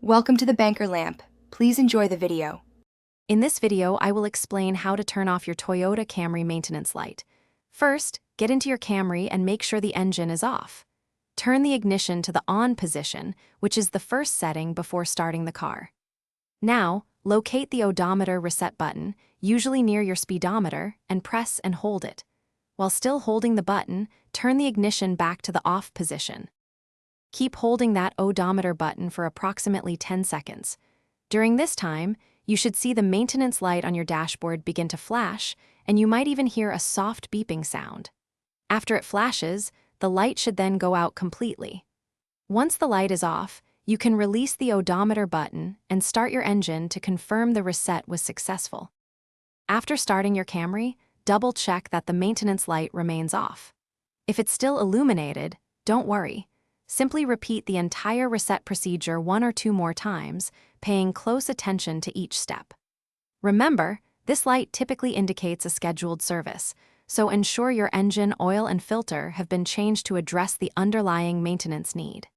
Welcome to the Banker Lamp. Please enjoy the video. In this video, I will explain how to turn off your Toyota Camry maintenance light. First, get into your Camry and make sure the engine is off. Turn the ignition to the on position, which is the first setting before starting the car. Now, locate the odometer reset button, usually near your speedometer, and press and hold it. While still holding the button, turn the ignition back to the off position. Keep holding that odometer button for approximately 10 seconds. During this time, you should see the maintenance light on your dashboard begin to flash, and you might even hear a soft beeping sound. After it flashes, the light should then go out completely. Once the light is off, you can release the odometer button and start your engine to confirm the reset was successful. After starting your Camry, double-check that the maintenance light remains off. If it's still illuminated, don't worry. Simply repeat the entire reset procedure one or two more times, paying close attention to each step. Remember, this light typically indicates a scheduled service, so ensure your engine oil and filter have been changed to address the underlying maintenance need.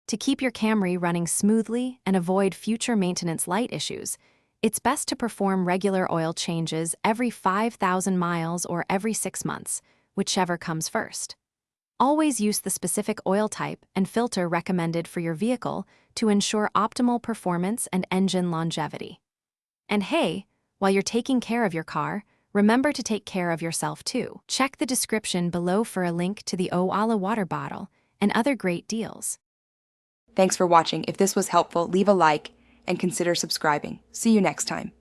To keep your Camry running smoothly and avoid future maintenance light issues, it's best to perform regular oil changes every 5,000 miles or every 6 months, whichever comes first. Always use the specific oil type and filter recommended for your vehicle to ensure optimal performance and engine longevity. And hey, while you're taking care of your car, remember to take care of yourself too. Check the description below for a link to the Oala water bottle and other great deals. Thanks for watching. If this was helpful, leave a like and consider subscribing. See you next time.